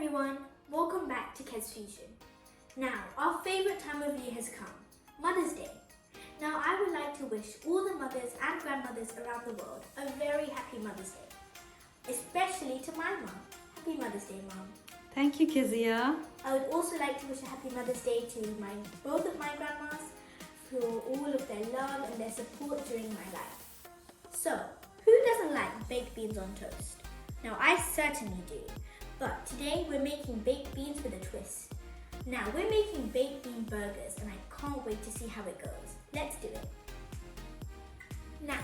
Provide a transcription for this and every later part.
everyone, welcome back to Kes Fusion. Now, our favourite time of year has come, Mother's Day. Now, I would like to wish all the mothers and grandmothers around the world a very happy Mother's Day, especially to my mum. Happy Mother's Day, Mum. Thank you, Kezia. I would also like to wish a happy Mother's Day to both of my grandmas for all of their love and their support during my life. So, who doesn't like baked beans on toast? Now, I certainly do. But today we're making baked beans with a twist. Now, we're making baked bean burgers and I can't wait to see how it goes. Let's do it. Now,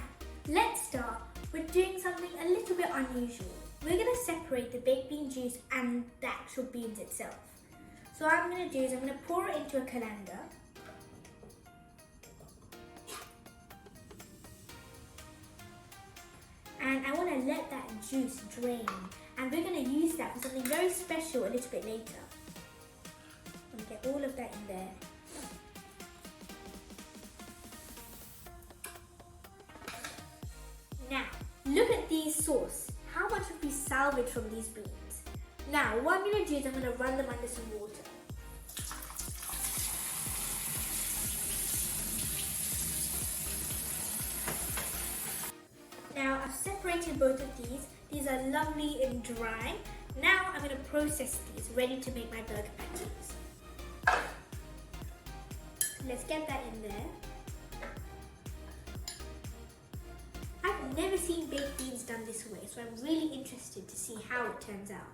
let's start with doing something a little bit unusual. We're going to separate the baked bean juice and the actual beans itself. So what I'm going to do is I'm going to pour it into a colander. And I want to let that juice drain. And we're going to use that for something very special a little bit later. I'm going to get all of that in there. Now, look at these sauce. How much would be salvaged from these beans? Now, what I'm going to do is I'm going to run them under some water. Now, I've separated both of these. These are lovely and dry. Now, I'm going to process these, ready to make my burger patties. Let's get that in there. I've never seen baked beans done this way, so I'm really interested to see how it turns out.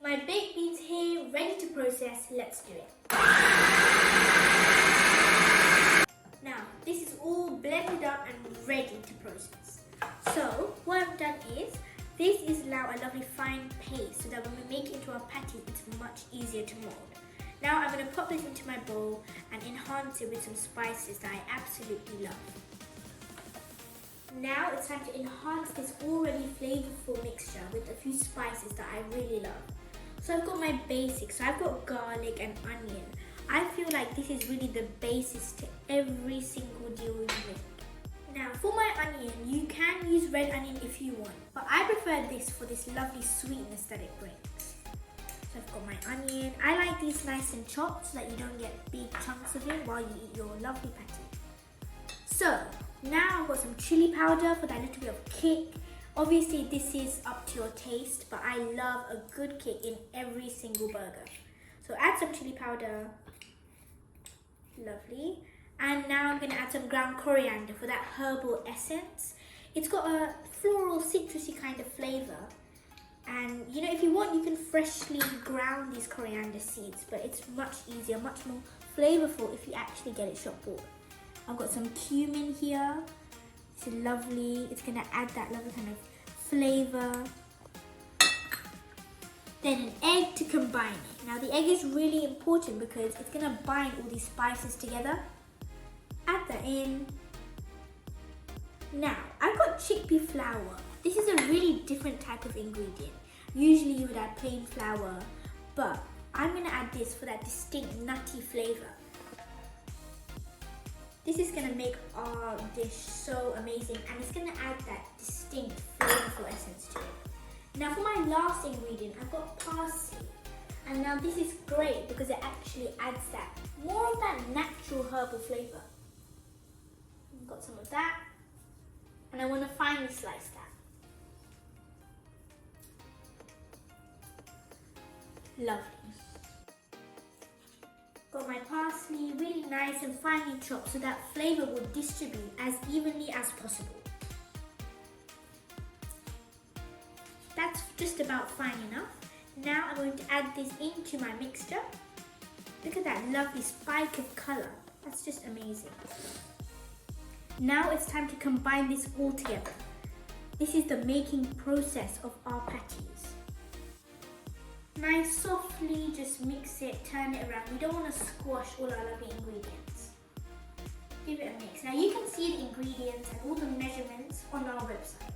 My baked beans here, ready to process. Let's do it. Now, this is all blended up and ready to process. So, what I've done is, this is now a lovely fine paste so that when we make it into our patty, it's much easier to mold. Now, I'm going to pop this into my bowl and enhance it with some spices that I absolutely love. Now, it's time to enhance this already flavorful mixture with a few spices that I really love. So, I've got my basics. So, I've got garlic and onion. I feel like this is really the basis to every single deal we make. Now, for my onion, you can use red onion if you want, but I prefer this for this lovely sweetness that it brings. So I've got my onion. I like these nice and chopped so that you don't get big chunks of it while you eat your lovely patty. So, now I've got some chili powder for that little bit of kick. Obviously, this is up to your taste, but I love a good kick in every single burger. So add some chili powder. Lovely. And now I'm going to add some ground coriander for that herbal essence. It's got a floral, citrusy kind of flavour. And you know, if you want, you can freshly ground these coriander seeds, but it's much easier, much more flavourful if you actually get it shop bought. I've got some cumin here. It's lovely. It's going to add that lovely kind of flavour. Then an egg to combine it. Now the egg is really important because it's going to bind all these spices together. Add that in. Now, I've got chickpea flour. This is a really different type of ingredient. Usually you would add plain flour, but I'm going to add this for that distinct nutty flavour. This is going to make our dish so amazing, and it's going to add that distinct flavourful essence to it. Now for my last ingredient, I've got parsley. And now this is great because it actually adds that, more of that natural herbal flavour. I've got some of that. And I want to finely slice that. Lovely. Got my parsley really nice and finely chopped so that flavour will distribute as evenly as possible. That's just about fine enough. Now I'm going to add this into my mixture. Look at that lovely spike of colour. That's just amazing. Now it's time to combine this all together. This is the making process of our patties. Nice, softly just mix it, turn it around. We don't want to squash all our lovely ingredients. Give it a mix. Now you can see the ingredients and all the measurements on our website.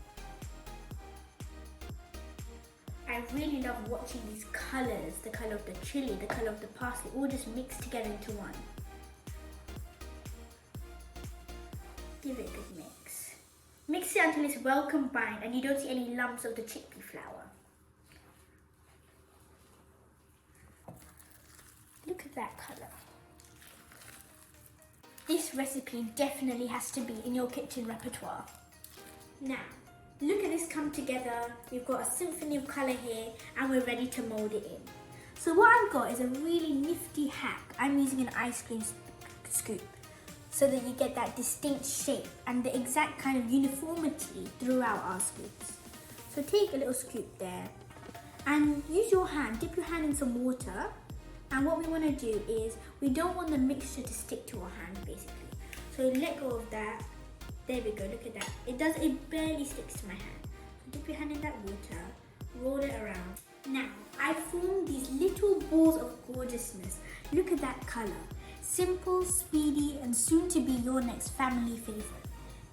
I really love watching these colours, the colour of the chilli, the colour of the parsley, all just mixed together into one. Give it a good mix. Mix it until it's well combined and you don't see any lumps of the chickpea flour. Look at that colour. This recipe definitely has to be in your kitchen repertoire. Now, look at this come together. We've got a symphony of colour here and we're ready to mould it in. So what I've got is a really nifty hack. I'm using an ice cream scoop so that you get that distinct shape and the exact kind of uniformity throughout our scoops. So take a little scoop there and use your hand, dip your hand in some water, and what we want to do is we don't want the mixture to stick to our hand basically. So let go of that. There we go, look at that. It barely sticks to my hand. So dip your hand in that water, roll it around. Now, I formed these little balls of gorgeousness. Look at that colour. Simple, speedy, and soon to be your next family favourite.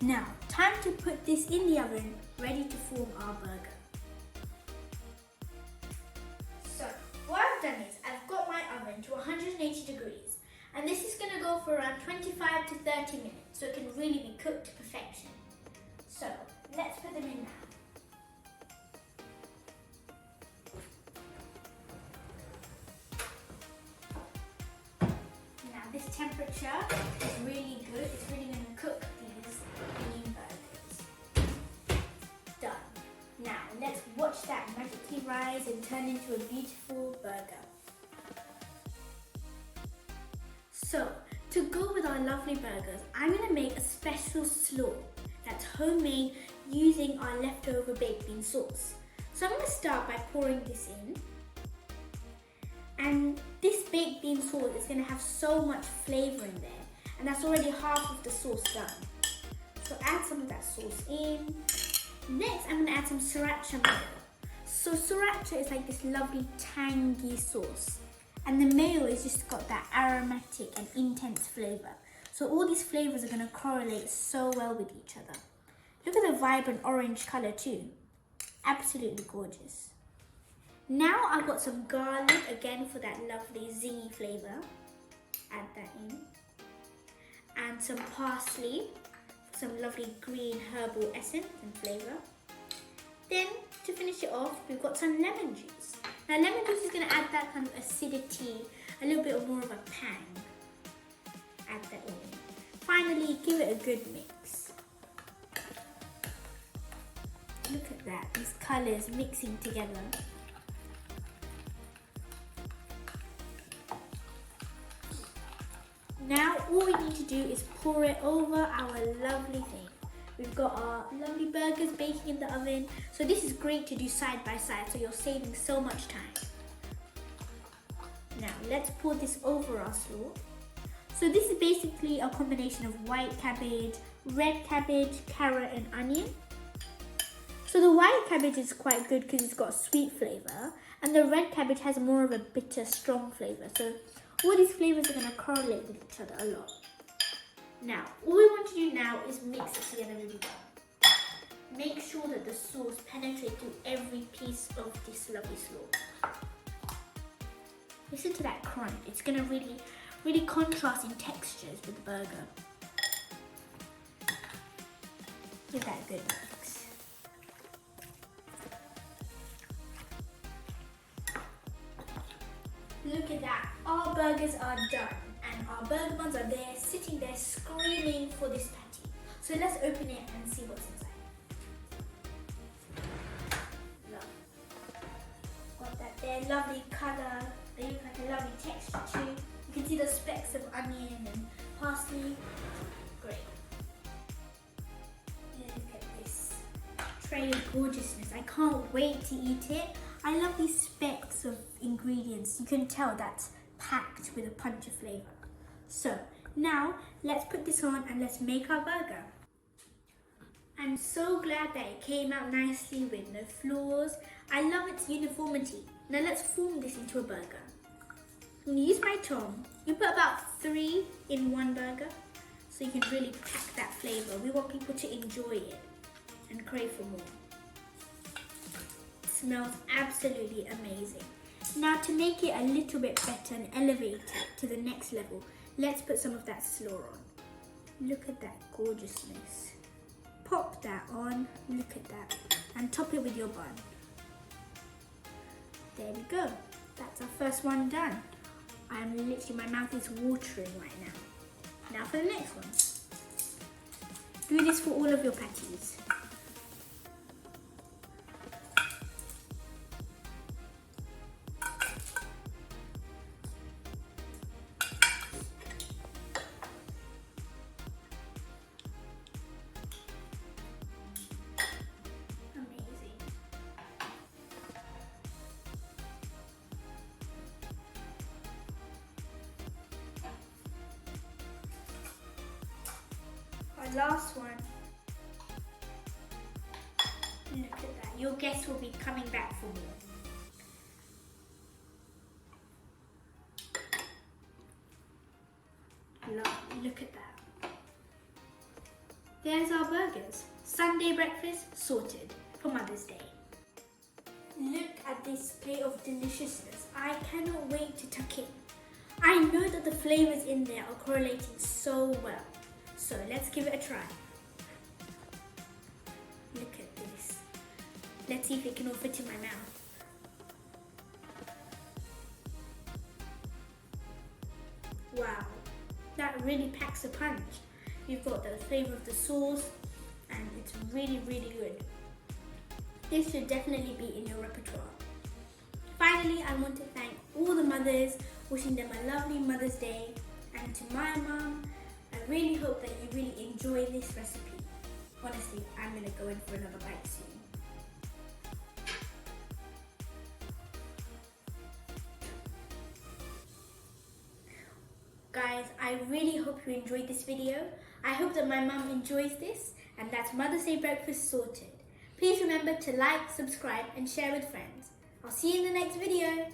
Now, time to put this in the oven, ready to form our burger. So, what I've done is I've got my oven to 180 degrees, and this is going to go for around 25 to 30 minutes, so it can really be cooked to perfection. So, let's put them in now. This temperature is really good. It's really going to cook these bean burgers. Done. Now let's watch that magically rise and turn into a beautiful burger. So to go with our lovely burgers, I'm going to make a special slaw that's homemade using our leftover baked bean sauce. So I'm going to start by pouring this in. And this baked bean sauce is going to have so much flavour in there, and that's already half of the sauce done. So add some of that sauce in. Next, I'm going to add some sriracha mayo. So sriracha is like this lovely tangy sauce, and the mayo has just got that aromatic and intense flavour. So all these flavours are going to correlate so well with each other. Look at the vibrant orange colour too. Absolutely gorgeous. Now I've got some garlic again for that lovely zingy flavour. Add that in. And some parsley for some lovely green herbal essence and flavour. Then to finish it off, we've got some lemon juice. Now lemon juice is going to add that kind of acidity, a little bit more of a pang. Add that in. Finally, give it a good mix. Look at that, these colours mixing together. Now all we need to do is pour it over our lovely thing. We've got our lovely burgers baking in the oven. So this is great to do side by side, so you're saving so much time. Now let's pour this over our slaw. So this is basically a combination of white cabbage, red cabbage, carrot and onion. So the white cabbage is quite good because it's got a sweet flavour, and the red cabbage has more of a bitter, strong flavour. So all these flavours are going to correlate with each other a lot. Now, all we want to do now is mix it together really well. Make sure that the sauce penetrates through every piece of this lovely slaw. Listen to that crunch. It's going to really contrast in textures with the burger. Give that a good mix. Look at that, our burgers are done and our burger buns are there, sitting there screaming for this patty. So let's open it and see what's inside. Love. Got that there, lovely colour, they look like a lovely texture too. You can see the specks of onion and parsley. Great. Look at this tray of gorgeousness. I can't wait to eat it. I love these specks of ingredients. You can tell that's packed with a punch of flavour. So now let's put this on and let's make our burger. I'm so glad that it came out nicely with no flaws. I love its uniformity. Now let's form this into a burger. I'm going to use my tongue. You put about 3 in one burger so you can really pack that flavour. We want people to enjoy it and crave for more. Smells absolutely amazing. Now to make it a little bit better and elevate it to the next level, let's put some of that slaw on. Look at that gorgeousness. Pop that on, look at that, and top it with your bun. There we go. That's our first one done. my mouth is watering right now. Now for the next one. Do this for all of your patties. Amazing. Our last one. Look at that. Your guests will be coming back for more. Look at that. There's our burgers. Sunday breakfast sorted for Mother's Day. Look at this plate of deliciousness. I cannot wait to tuck in. I know that the flavours in there are correlating so well. So let's give it a try. Look at this. Let's see if it can all fit in my mouth. Wow, that really packs a punch. You've got the flavour of the sauce and it's really, really good. This should definitely be in your repertoire. Finally, I want to thank all the mothers, wishing them a lovely Mother's Day, and to my mum, I really hope that you really enjoy this recipe. Honestly, I'm going to go in for another bite soon. Guys, I really hope you enjoyed this video. I hope that my mum enjoys this, and that's Mother's Day breakfast sorted. Please remember to like, subscribe and share with friends. I'll see you in the next video.